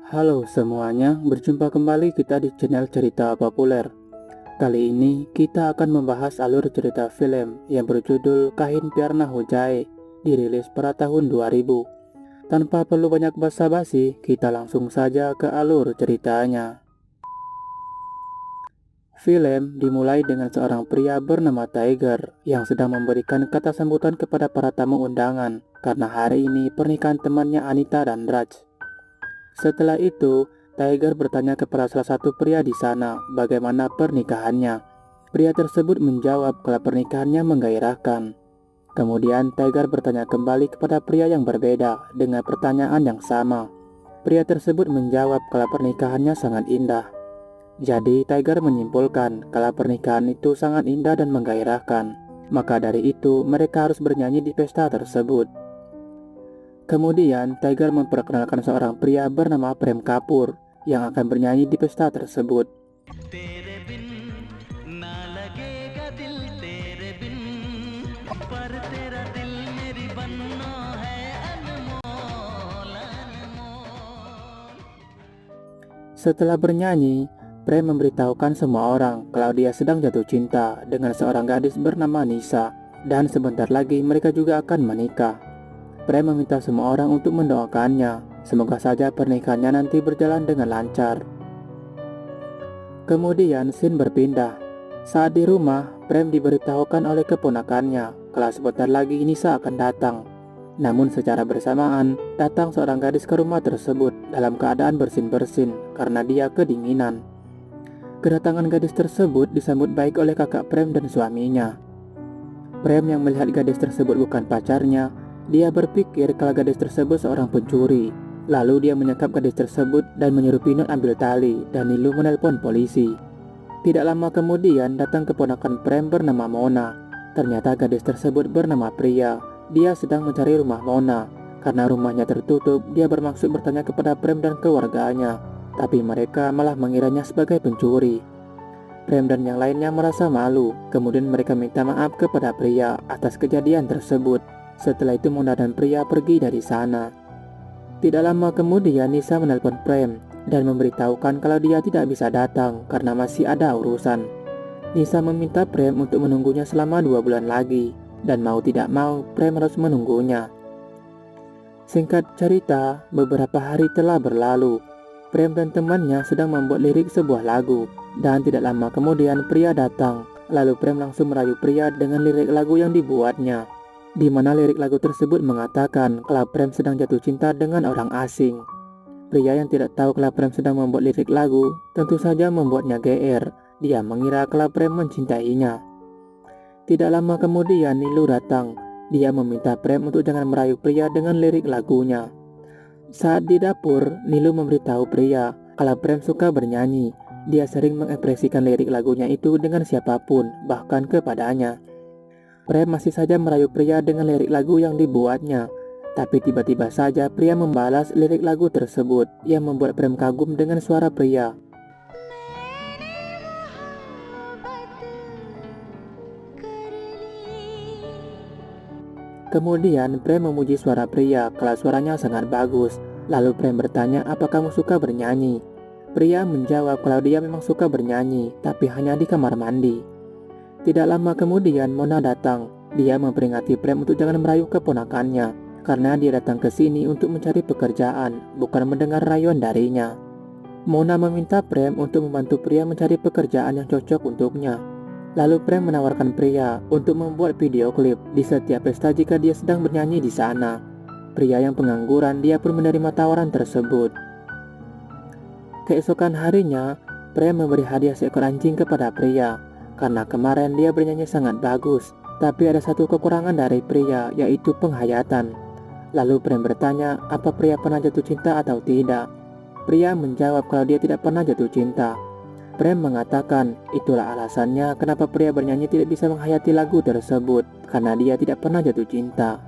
Halo semuanya, berjumpa kembali kita di channel Cerita Populer. Kali ini kita akan membahas alur cerita film yang berjudul Kahin Piarna Hojae, dirilis pada tahun 2000. Tanpa perlu banyak basa-basi, kita langsung saja ke alur ceritanya. Film dimulai dengan seorang pria bernama Tiger yang sedang memberikan kata sambutan kepada para tamu undangan karena hari ini pernikahan temannya Anita dan Raj. Setelah itu, Tiger bertanya kepada salah satu pria di sana bagaimana pernikahannya. Pria tersebut menjawab kalau pernikahannya menggairahkan. Kemudian Tiger bertanya kembali kepada pria yang berbeda dengan pertanyaan yang sama. Pria tersebut menjawab kalau pernikahannya sangat indah. Jadi Tiger menyimpulkan kalau pernikahan itu sangat indah dan menggairahkan. Maka dari itu mereka harus bernyanyi di pesta tersebut. Kemudian, Tiger memperkenalkan seorang pria bernama Prem Kapoor yang akan bernyanyi di pesta tersebut. Setelah bernyanyi, Prem memberitahukan semua orang kalau dia sedang jatuh cinta dengan seorang gadis bernama Nisa, dan sebentar lagi mereka juga akan menikah. Prem meminta semua orang untuk mendoakannya. Semoga saja pernikahannya nanti berjalan dengan lancar. Kemudian scene berpindah. Saat di rumah, Prem diberitahukan oleh keponakannya kalau sebentar lagi Nisa akan datang. Namun secara bersamaan, datang seorang gadis ke rumah tersebut dalam keadaan bersin-bersin karena dia kedinginan. Kedatangan gadis tersebut disambut baik oleh kakak Prem dan suaminya. Prem yang melihat gadis tersebut bukan pacarnya, dia berpikir kalau gadis tersebut seorang pencuri. Lalu dia menyekap gadis tersebut dan menyuruh Pinot ambil tali dan Nilu menelpon polisi. Tidak lama kemudian datang keponakan Prem bernama Mona. Ternyata gadis tersebut bernama Priya. Dia sedang mencari rumah Mona. Karena rumahnya tertutup, dia bermaksud bertanya kepada Prem dan keluarganya. Tapi mereka malah mengiranya sebagai pencuri. Prem dan yang lainnya merasa malu. Kemudian mereka minta maaf kepada Priya atas kejadian tersebut. Setelah itu Mona dan Priya pergi dari sana. Tidak lama kemudian Nisa menelpon Prem dan memberitahukan kalau dia tidak bisa datang karena masih ada urusan. Nisa meminta Prem untuk menunggunya selama 2 bulan lagi, dan mau tidak mau Prem harus menunggunya. Singkat cerita, beberapa hari telah berlalu. Prem dan temannya sedang membuat lirik sebuah lagu, dan tidak lama kemudian Priya datang. Lalu Prem langsung merayu Priya dengan lirik lagu yang dibuatnya, di mana lirik lagu tersebut mengatakan kalau Prem sedang jatuh cinta dengan orang asing. Pria yang tidak tahu kalau Prem sedang membuat lirik lagu tentu saja membuatnya GR. Dia mengira kalau Prem mencintainya. Tidak lama kemudian Nilu datang. Dia meminta Prem untuk jangan merayu Priya dengan lirik lagunya. Saat di dapur, Nilu memberitahu Priya kalau Prem suka bernyanyi. Dia sering mengekspresikan lirik lagunya itu dengan siapapun, bahkan kepadanya. Prem masih saja merayu Priya dengan lirik lagu yang dibuatnya. Tapi tiba-tiba saja Priya membalas lirik lagu tersebut yang membuat Prem kagum dengan suara Priya. Kemudian Prem memuji suara Priya kalau suaranya sangat bagus. Lalu Prem bertanya apa kamu suka bernyanyi. Priya menjawab kalau dia memang suka bernyanyi, tapi hanya di kamar mandi. Tidak lama kemudian Mona datang. Dia memperingati Prem untuk jangan merayu keponakannya, karena dia datang ke sini untuk mencari pekerjaan, bukan mendengar rayuan darinya. Mona meminta Prem untuk membantu Priya mencari pekerjaan yang cocok untuknya. Lalu Prem menawarkan Priya untuk membuat video klip di setiap pesta jika dia sedang bernyanyi di sana. Priya yang pengangguran, dia pun menerima tawaran tersebut. Keesokan harinya, Prem memberi hadiah seekor anjing kepada Priya. Karena kemarin dia bernyanyi sangat bagus, tapi ada satu kekurangan dari Priya, yaitu penghayatan. Lalu Prem bertanya apa Priya pernah jatuh cinta atau tidak. Priya menjawab kalau dia tidak pernah jatuh cinta. Prem mengatakan itulah alasannya kenapa Priya bernyanyi tidak bisa menghayati lagu tersebut, karena dia tidak pernah jatuh cinta.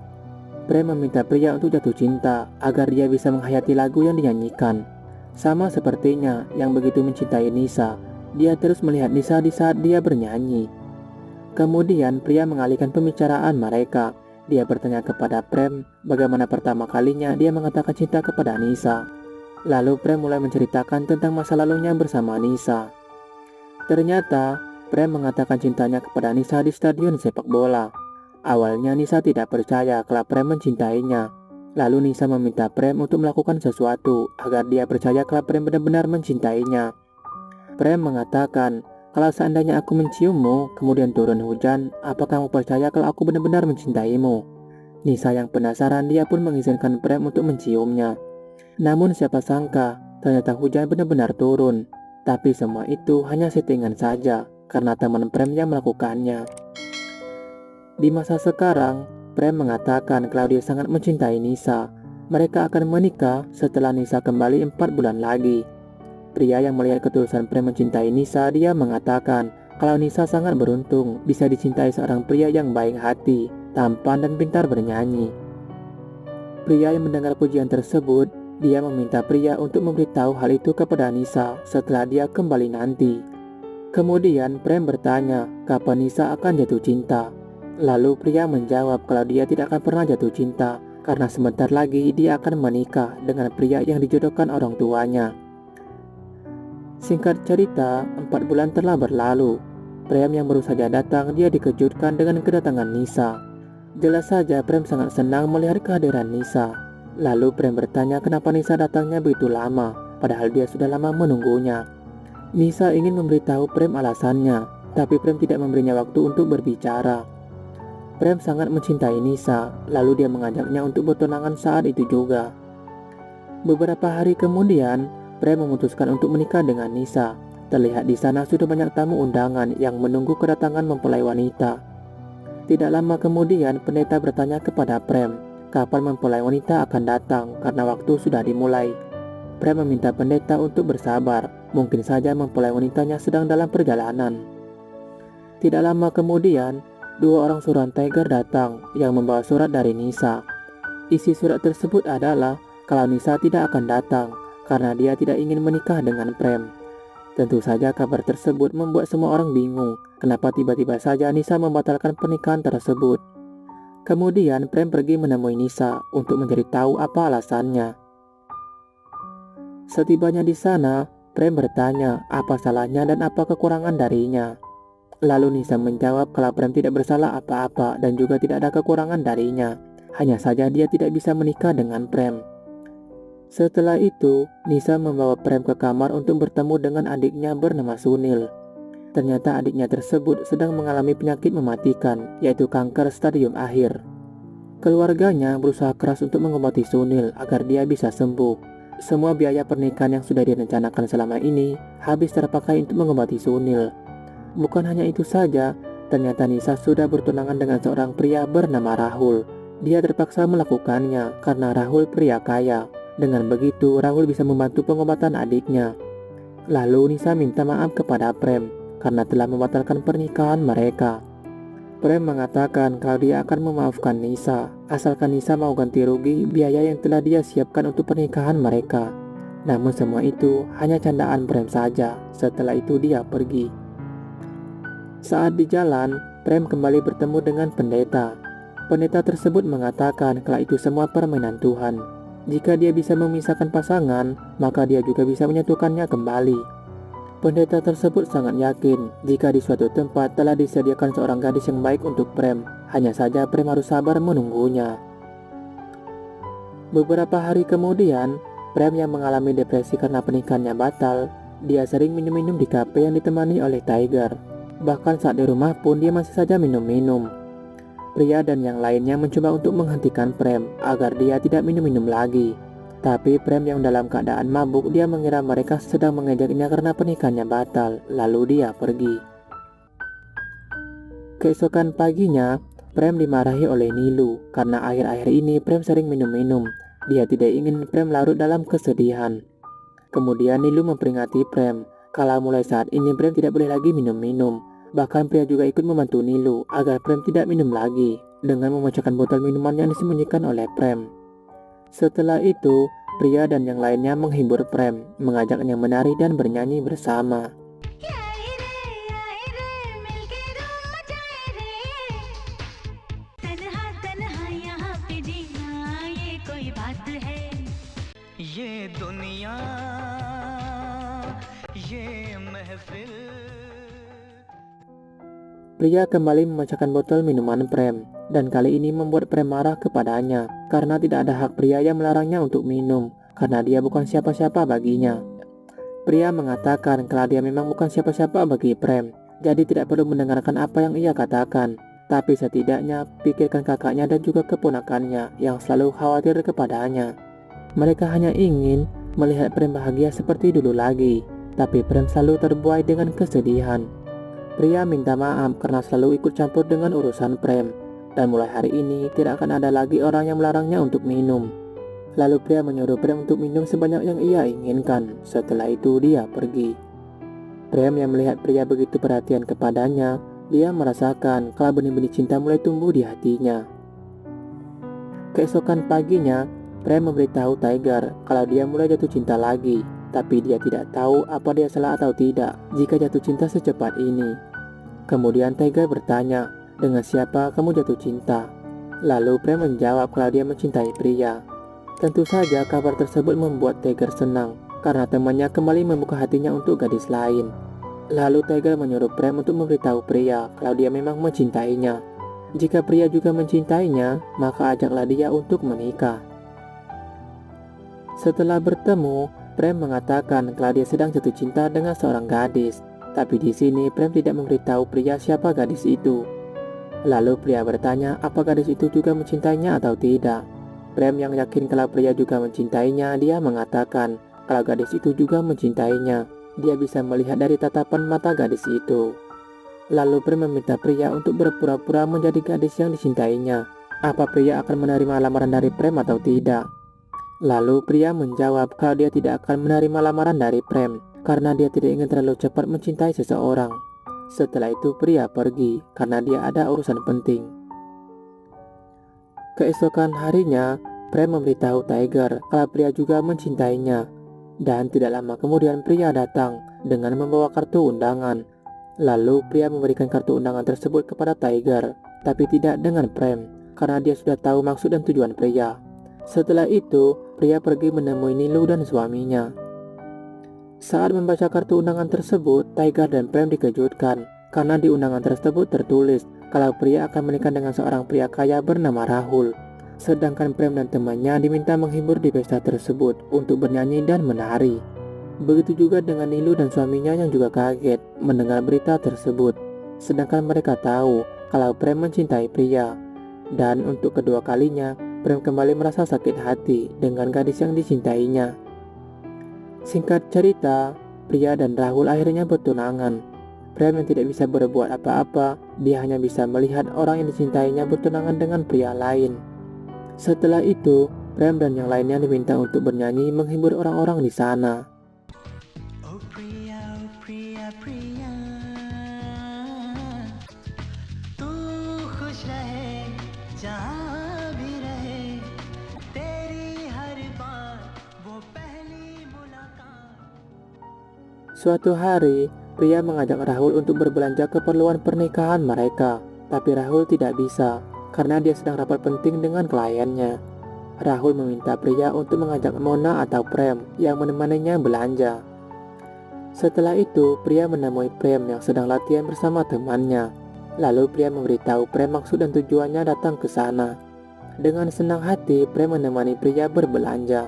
Prem meminta Priya untuk jatuh cinta agar dia bisa menghayati lagu yang dinyanyikan. Sama sepertinya yang begitu mencintai Nisa, dia terus melihat Nisa di saat dia bernyanyi. Kemudian Priya mengalihkan pembicaraan mereka. Dia bertanya kepada Prem bagaimana pertama kalinya dia mengatakan cinta kepada Nisa. Lalu Prem mulai menceritakan tentang masa lalunya bersama Nisa. Ternyata Prem mengatakan cintanya kepada Nisa di stadion sepak bola. Awalnya Nisa tidak percaya kalau Prem mencintainya. Lalu Nisa meminta Prem untuk melakukan sesuatu agar dia percaya kalau Prem benar-benar mencintainya. Prem mengatakan, kalau seandainya aku menciummu, kemudian turun hujan, apakah kamu percaya kalau aku benar-benar mencintaimu? Nisa yang penasaran, dia pun mengizinkan Prem untuk menciumnya. Namun siapa sangka, ternyata hujan benar-benar turun. Tapi semua itu hanya settingan saja, karena teman Prem yang melakukannya. Di masa sekarang, Prem mengatakan kalau dia sangat mencintai Nisa. Mereka akan menikah setelah Nisa kembali 4 bulan lagi. Pria yang melihat ketulusan Prem mencintai Nisa, dia mengatakan kalau Nisa sangat beruntung bisa dicintai seorang pria yang baik hati, tampan dan pintar bernyanyi. Pria yang mendengar pujian tersebut, dia meminta pria untuk memberitahu hal itu kepada Nisa setelah dia kembali nanti. Kemudian Prem bertanya kapan Nisa akan jatuh cinta. Lalu pria menjawab kalau dia tidak akan pernah jatuh cinta karena sebentar lagi dia akan menikah dengan pria yang dijodohkan orang tuanya. Singkat cerita, 4 bulan telah berlalu. Prem yang baru saja datang, dia dikejutkan dengan kedatangan Nisa. Jelas saja Prem sangat senang melihat kehadiran Nisa. Lalu Prem bertanya kenapa Nisa datangnya begitu lama, padahal dia sudah lama menunggunya. Nisa ingin memberitahu Prem alasannya, tapi Prem tidak memberinya waktu untuk berbicara. Prem sangat mencintai Nisa, lalu dia mengajaknya untuk bertunangan saat itu juga. Beberapa hari kemudian, Prem memutuskan untuk menikah dengan Nisa. Terlihat di sana sudah banyak tamu undangan yang menunggu kedatangan mempelai wanita. Tidak lama kemudian, pendeta bertanya kepada Prem, kapan mempelai wanita akan datang karena waktu sudah dimulai. Prem meminta pendeta untuk bersabar, mungkin saja mempelai wanitanya sedang dalam perjalanan. Tidak lama kemudian, 2 orang suruhan Tiger datang yang membawa surat dari Nisa. Isi surat tersebut adalah kalau Nisa tidak akan datang karena dia tidak ingin menikah dengan Prem. Tentu saja kabar tersebut membuat semua orang bingung kenapa tiba-tiba saja Nisa membatalkan pernikahan tersebut. Kemudian Prem pergi menemui Nisa untuk mencari tahu apa alasannya. Setibanya di sana, Prem bertanya apa salahnya dan apa kekurangan darinya. Lalu Nisa menjawab kalau Prem tidak bersalah apa-apa dan juga tidak ada kekurangan darinya. Hanya saja dia tidak bisa menikah dengan Prem. Setelah itu, Nisa membawa Prem ke kamar untuk bertemu dengan adiknya bernama Sunil. Ternyata adiknya tersebut sedang mengalami penyakit mematikan, yaitu kanker stadium akhir. Keluarganya berusaha keras untuk mengobati Sunil agar dia bisa sembuh. Semua biaya pernikahan yang sudah direncanakan selama ini habis terpakai untuk mengobati Sunil. Bukan hanya itu saja, ternyata Nisa sudah bertunangan dengan seorang pria bernama Rahul. Dia terpaksa melakukannya karena Rahul pria kaya. Dengan begitu, Rahul bisa membantu pengobatan adiknya. Lalu Nisa minta maaf kepada Prem karena telah membatalkan pernikahan mereka. Prem mengatakan kalau dia akan memaafkan Nisa, asalkan Nisa mau ganti rugi biaya yang telah dia siapkan untuk pernikahan mereka. Namun semua itu hanya candaan Prem saja. Setelah itu dia pergi. Saat di jalan, Prem kembali bertemu dengan pendeta. Pendeta tersebut mengatakan kalau itu semua permainan Tuhan. Jika dia bisa memisahkan pasangan, maka dia juga bisa menyatukannya kembali. Pendeta tersebut sangat yakin jika di suatu tempat telah disediakan seorang gadis yang baik untuk Prem. Hanya saja Prem harus sabar menunggunya. Beberapa hari kemudian, Prem yang mengalami depresi karena pernikahannya batal, dia sering minum-minum di kafe yang ditemani oleh Tiger. Bahkan saat di rumah pun dia masih saja minum-minum. Pria dan yang lainnya mencoba untuk menghentikan Prem agar dia tidak minum-minum lagi. Tapi Prem yang dalam keadaan mabuk, dia mengira mereka sedang mengejaknya karena pernikahannya batal, lalu dia pergi. Keesokan paginya, Prem dimarahi oleh Nilu karena akhir-akhir ini Prem sering minum-minum. Dia tidak ingin Prem larut dalam kesedihan. Kemudian Nilu memperingati Prem kalau mulai saat ini Prem tidak boleh lagi minum-minum. Bahkan pria juga ikut membantu Nilu agar Prem tidak minum lagi dengan memecahkan botol minuman yang disembunyikan oleh Prem. Setelah itu, pria dan yang lainnya menghibur Prem, mengajaknya menari dan bernyanyi bersama. ये दुनिया Pria kembali memecahkan botol minuman Prem, dan kali ini membuat Prem marah kepadanya karena tidak ada hak pria yang melarangnya untuk minum, karena dia bukan siapa-siapa baginya. Pria mengatakan kalau dia memang bukan siapa-siapa bagi Prem, jadi tidak perlu mendengarkan apa yang ia katakan. Tapi setidaknya pikirkan kakaknya dan juga keponakannya yang selalu khawatir kepadanya. Mereka hanya ingin melihat Prem bahagia seperti dulu lagi, tapi Prem selalu terbuai dengan kesedihan. Pria minta maaf karena selalu ikut campur dengan urusan Prem, dan mulai hari ini tidak akan ada lagi orang yang melarangnya untuk minum. Lalu pria menyuruh Prem untuk minum sebanyak yang ia inginkan. Setelah itu dia pergi. Prem yang melihat pria begitu perhatian kepadanya, dia merasakan kalau benih-benih cinta mulai tumbuh di hatinya. Keesokan paginya, Prem memberitahu Tiger kalau dia mulai jatuh cinta lagi. Tapi dia tidak tahu apa dia salah atau tidak jika jatuh cinta secepat ini. Kemudian Tiger bertanya, dengan siapa kamu jatuh cinta? Lalu Prem menjawab kalau dia mencintai pria. Tentu saja kabar tersebut membuat Tiger senang karena temannya kembali membuka hatinya untuk gadis lain. Lalu Tiger menyuruh Prem untuk memberitahu pria kalau dia memang mencintainya. Jika pria juga mencintainya, maka ajaklah dia untuk menikah. Setelah bertemu, Prem mengatakan kalau dia sedang jatuh cinta dengan seorang gadis. Tapi di sini Prem tidak memberitahu pria siapa gadis itu. Lalu pria bertanya apa gadis itu juga mencintainya atau tidak. Prem yang yakin kalau pria juga mencintainya, dia mengatakan kalau gadis itu juga mencintainya. Dia bisa melihat dari tatapan mata gadis itu. Lalu Prem meminta pria untuk berpura-pura menjadi gadis yang dicintainya. Apa pria akan menerima lamaran dari Prem atau tidak? Lalu pria menjawab kalau dia tidak akan menerima lamaran dari Prem karena dia tidak ingin terlalu cepat mencintai seseorang. Setelah itu pria pergi karena dia ada urusan penting. Keesokan harinya, Prem memberitahu Tiger kalau pria juga mencintainya. Dan tidak lama kemudian pria datang dengan membawa kartu undangan. Lalu pria memberikan kartu undangan tersebut kepada Tiger, tapi tidak dengan Prem karena dia sudah tahu maksud dan tujuan pria. Setelah itu, pria pergi menemui Nilu dan suaminya. Saat membaca kartu undangan tersebut, Tiger dan Prem dikejutkan karena di undangan tersebut tertulis kalau pria akan menikah dengan seorang pria kaya bernama Rahul. Sedangkan Prem dan temannya diminta menghibur di pesta tersebut untuk bernyanyi dan menari. Begitu juga dengan Nilu dan suaminya yang juga kaget mendengar berita tersebut. Sedangkan mereka tahu kalau Prem mencintai pria. Dan untuk kedua kalinya, Prem kembali merasa sakit hati dengan gadis yang dicintainya. Singkat cerita, pria dan Rahul akhirnya bertunangan. Prem yang tidak bisa berbuat apa-apa, dia hanya bisa melihat orang yang dicintainya bertunangan dengan pria lain. Setelah itu, Prem dan yang lainnya diminta untuk bernyanyi menghibur orang-orang di sana. Oh priya, priya, priya, tu khush rahe, jahan bhi rahe, teri har baat, wo pehli mulaqat. Suatu hari, pria mengajak Rahul untuk berbelanja keperluan pernikahan mereka. Tapi Rahul tidak bisa karena dia sedang rapat penting dengan kliennya. Rahul meminta pria untuk mengajak Mona atau Prem yang menemaninya belanja. Setelah itu, pria menemui Prem yang sedang latihan bersama temannya. Lalu pria memberitahu Prem maksud dan tujuannya datang ke sana. Dengan senang hati, Prem menemani pria berbelanja.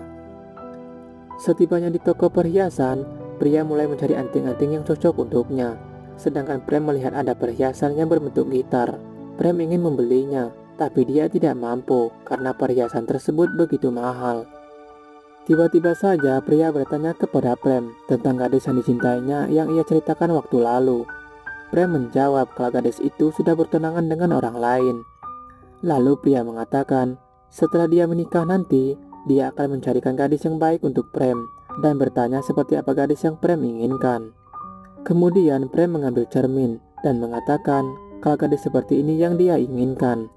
Setibanya di toko perhiasan, pria mulai mencari anting-anting yang cocok untuknya. Sedangkan Prem melihat ada perhiasan yang berbentuk gitar. Prem ingin membelinya, tapi dia tidak mampu karena perhiasan tersebut begitu mahal. Tiba-tiba saja pria bertanya kepada Prem tentang gadis yang dicintainya yang ia ceritakan waktu lalu. Prem menjawab kalau gadis itu sudah bertunangan dengan orang lain. Lalu pria mengatakan setelah dia menikah nanti, dia akan mencarikan gadis yang baik untuk Prem dan bertanya seperti apa gadis yang Prem inginkan. Kemudian Prem mengambil cermin dan mengatakan kalau gadis seperti ini yang dia inginkan.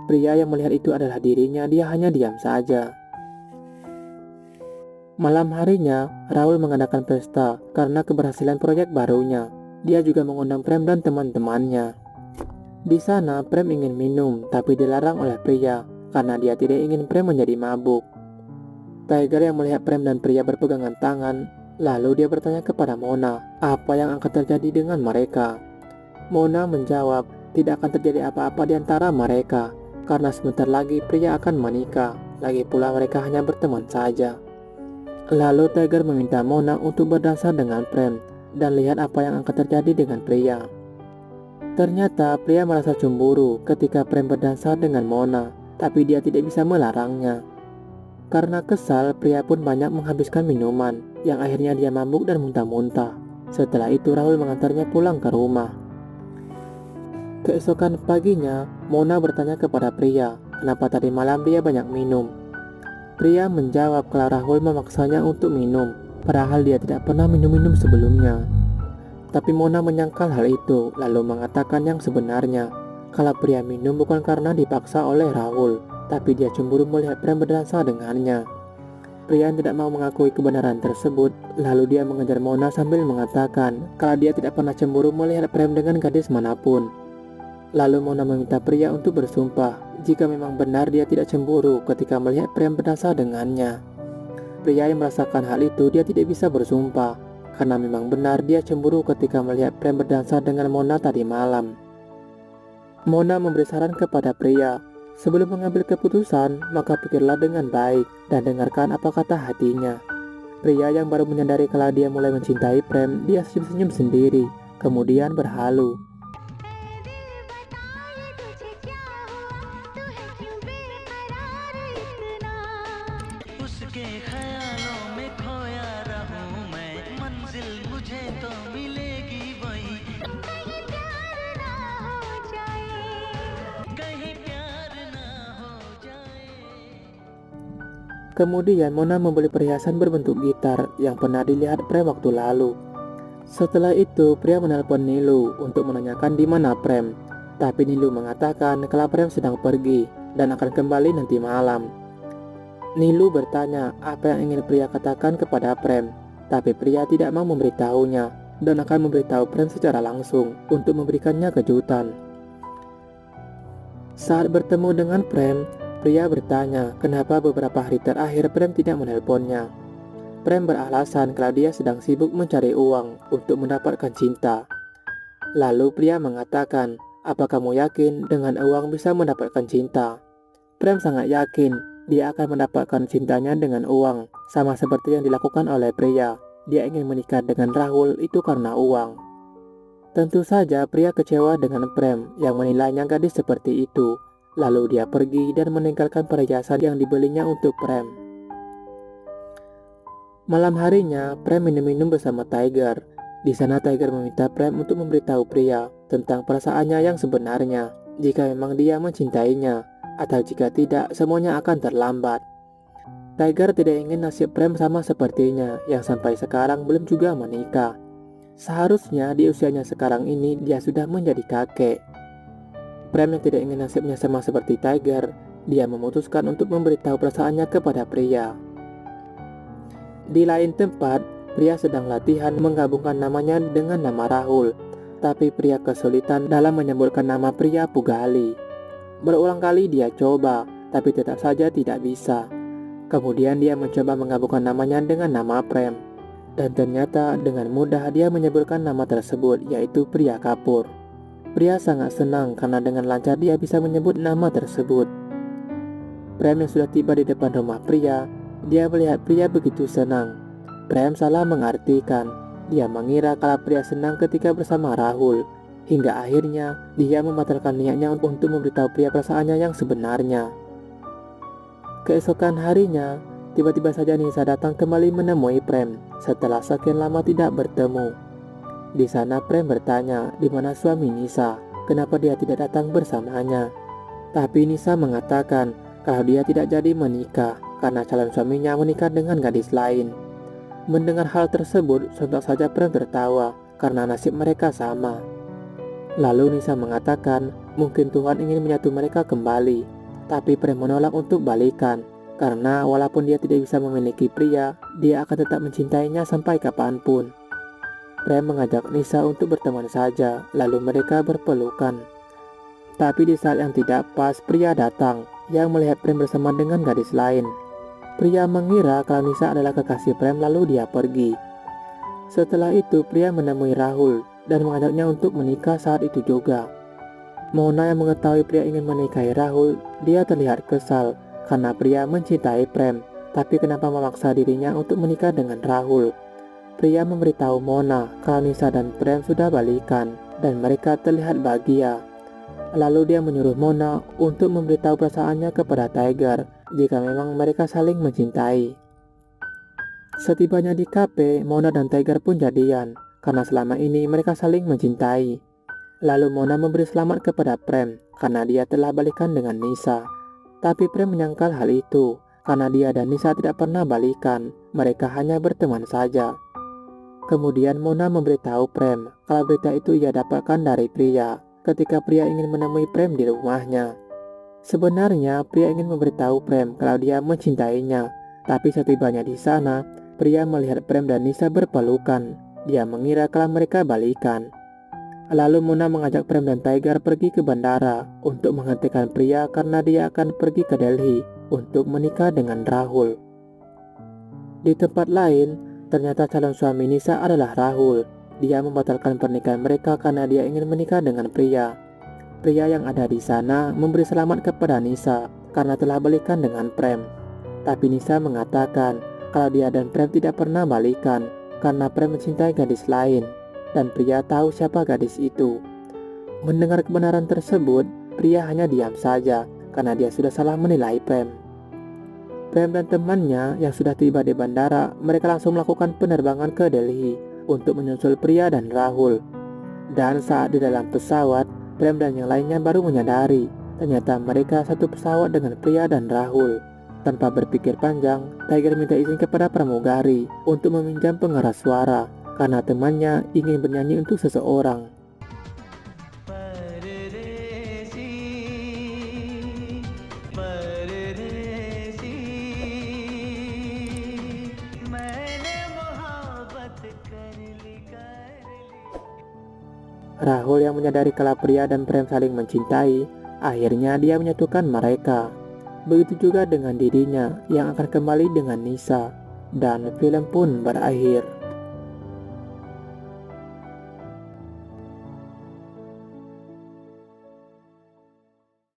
Pria yang melihat itu adalah dirinya, dia hanya diam saja. Malam harinya, Rahul mengadakan pesta karena keberhasilan proyek barunya. Dia juga mengundang Prem dan teman-temannya. Di sana, Prem ingin minum, tapi dilarang oleh pria karena dia tidak ingin Prem menjadi mabuk. Tiger yang melihat Prem dan pria berpegangan tangan, lalu dia bertanya kepada Mona, apa yang akan terjadi dengan mereka. Mona menjawab tidak akan terjadi apa-apa di antara mereka, karena sebentar lagi pria akan menikah. Lagi pula mereka hanya berteman saja. Lalu Tiger meminta Mona untuk berdansa dengan Prem dan lihat apa yang akan terjadi dengan pria. Ternyata pria merasa cemburu ketika Prem berdansa dengan Mona, tapi dia tidak bisa melarangnya. Karena kesal, pria pun banyak menghabiskan minuman, yang akhirnya dia mabuk dan muntah-muntah. Setelah itu Rahul mengantarnya pulang ke rumah. Keesokan paginya, Mona bertanya kepada pria, kenapa tadi malam dia banyak minum. Pria menjawab kalau Rahul memaksanya untuk minum, padahal dia tidak pernah minum-minum sebelumnya. Tapi Mona menyangkal hal itu, lalu mengatakan yang sebenarnya, kalau pria minum bukan karena dipaksa oleh Rahul, tapi dia cemburu melihat Prem berdansa dengannya. Pria tidak mau mengakui kebenaran tersebut, lalu dia mengejar Mona sambil mengatakan kalau dia tidak pernah cemburu melihat Prem dengan gadis manapun. Lalu Mona meminta pria untuk bersumpah jika memang benar dia tidak cemburu ketika melihat Prem berdansa dengannya. Pria yang merasakan hal itu dia tidak bisa bersumpah, karena memang benar dia cemburu ketika melihat Prem berdansa dengan Mona tadi malam. Mona memberi saran kepada pria, sebelum mengambil keputusan, maka pikirlah dengan baik dan dengarkan apa kata hatinya. Pria yang baru menyadari kalau dia mulai mencintai Prem, dia senyum-senyum sendiri, kemudian berhalu. उसके ख्यालों में खोया रहूं मैं, मंजिल मुझे तो मिलेगी वही, कहीं प्यार ना हो जाए, कहीं प्यार ना हो जाए. Kemudian Mona membeli perhiasan berbentuk gitar yang pernah dilihat Prem waktu lalu. Setelah itu, pria menelpon Nilu untuk menanyakan di mana Prem. Tapi Nilu mengatakan kalau Prem sedang pergi dan akan kembali nanti malam. Nilu bertanya apa yang ingin pria katakan kepada Prem, tapi pria tidak mau memberitahunya dan akan memberitahu Prem secara langsung untuk memberikannya kejutan. Saat bertemu dengan Prem, pria bertanya kenapa beberapa hari terakhir Prem tidak menelponnya. Prem beralasan kalau dia sedang sibuk mencari uang untuk mendapatkan cinta. Lalu pria mengatakan, apa kamu yakin dengan uang bisa mendapatkan cinta? Prem sangat yakin dia akan mendapatkan cintanya dengan uang, sama seperti yang dilakukan oleh pria. Dia ingin menikah dengan Rahul itu karena uang. Tentu saja pria kecewa dengan Prem yang menilainya gadis seperti itu. Lalu dia pergi dan meninggalkan perhiasan yang dibelinya untuk Prem. Malam harinya, Prem minum-minum bersama Tiger. Di sana Tiger meminta Prem untuk memberitahu pria tentang perasaannya yang sebenarnya, jika memang dia mencintainya, atau jika tidak, semuanya akan terlambat. Tiger tidak ingin nasib Prem sama sepertinya, yang sampai sekarang belum juga menikah. Seharusnya di usianya sekarang ini dia sudah menjadi kakek. Prem yang tidak ingin nasibnya sama seperti Tiger, dia memutuskan untuk memberitahu perasaannya kepada pria. Di lain tempat, pria sedang latihan menggabungkan namanya dengan nama Rahul, tapi pria kesulitan dalam menyebutkan nama pria Pugali. Berulang kali dia coba, tapi tetap saja tidak bisa. Kemudian dia mencoba menggabungkan namanya dengan nama Prem, dan ternyata dengan mudah dia menyebutkan nama tersebut, yaitu Pria Kapur. Pria sangat senang karena dengan lancar dia bisa menyebut nama tersebut. Prem yang sudah tiba di depan rumah pria, dia melihat pria begitu senang. Prem salah mengartikan. Dia mengira kalau pria senang ketika bersama Rahul. Hingga akhirnya dia membatalkan niatnya untuk memberitahu pria perasaannya yang sebenarnya. Keesokan harinya, tiba-tiba saja Nisa datang kembali menemui Prem setelah sekian lama tidak bertemu. Di sana Prem bertanya di mana suami Nisa, kenapa dia tidak datang bersamanya. Tapi Nisa mengatakan kalau dia tidak jadi menikah karena calon suaminya menikah dengan gadis lain. Mendengar hal tersebut, sontak saja Prem tertawa karena nasib mereka sama. Lalu Nisa mengatakan mungkin Tuhan ingin menyatu mereka kembali, tapi Prem menolak untuk balikan karena walaupun dia tidak bisa memiliki pria, dia akan tetap mencintainya sampai kapanpun. Prem mengajak Nisa untuk berteman saja, lalu mereka berpelukan. Tapi di saat yang tidak pas, pria datang yang melihat Prem bersama dengan gadis lain. Pria mengira kalau Nisa adalah kekasih Prem, lalu dia pergi. Setelah itu pria menemui Rahul dan mengajaknya untuk menikah saat itu juga. Mona yang mengetahui pria ingin menikahi Rahul, dia terlihat kesal karena pria mencintai Prem, tapi kenapa memaksa dirinya untuk menikah dengan Rahul. Pria memberitahu Mona kalau Nisa dan Prem sudah balikan dan mereka terlihat bahagia. Lalu dia menyuruh Mona untuk memberitahu perasaannya kepada Tiger jika memang mereka saling mencintai. Setibanya di kafe, Mona dan Tiger pun jadian karena selama ini mereka saling mencintai. Lalu Mona memberi selamat kepada Prem karena dia telah balikan dengan Nisa. Tapi Prem menyangkal hal itu karena dia dan Nisa tidak pernah balikan, mereka hanya berteman saja. Kemudian Mona memberitahu Prem kalau berita itu ia dapatkan dari pria ketika pria ingin menemui Prem di rumahnya. Sebenarnya pria ingin memberitahu Prem kalau dia mencintainya, tapi setibanya di sana, pria melihat Prem dan Nisa berpelukan. Dia mengira kalau mereka balikan. Lalu Mona mengajak Prem dan Tiger pergi ke bandara untuk menghentikan pria karena dia akan pergi ke Delhi untuk menikah dengan Rahul. Di tempat lain, ternyata calon suami Nisa adalah Rahul. Dia membatalkan pernikahan mereka karena dia ingin menikah dengan pria. Pria yang ada di sana memberi selamat kepada Nisa karena telah balikan dengan Prem. Tapi Nisa mengatakan kalau dia dan Prem tidak pernah balikan karena Prem mencintai gadis lain. Dan pria tahu siapa gadis itu. Mendengar kebenaran tersebut, pria hanya diam saja karena dia sudah salah menilai Prem. Prem dan temannya yang sudah tiba di bandara, mereka langsung melakukan penerbangan ke Delhi untuk menyusul pria dan Rahul. Dan saat di dalam pesawat, Prem dan yang lainnya baru menyadari ternyata mereka satu pesawat dengan pria dan Rahul. Tanpa berpikir panjang, Tiger minta izin kepada pramugari untuk meminjam pengeras suara karena temannya ingin bernyanyi untuk seseorang. Rahul yang menyadari kalau pria dan Prem saling mencintai, akhirnya dia menyatukan mereka. Begitu juga dengan dirinya yang akan kembali dengan Nisa, dan film pun berakhir.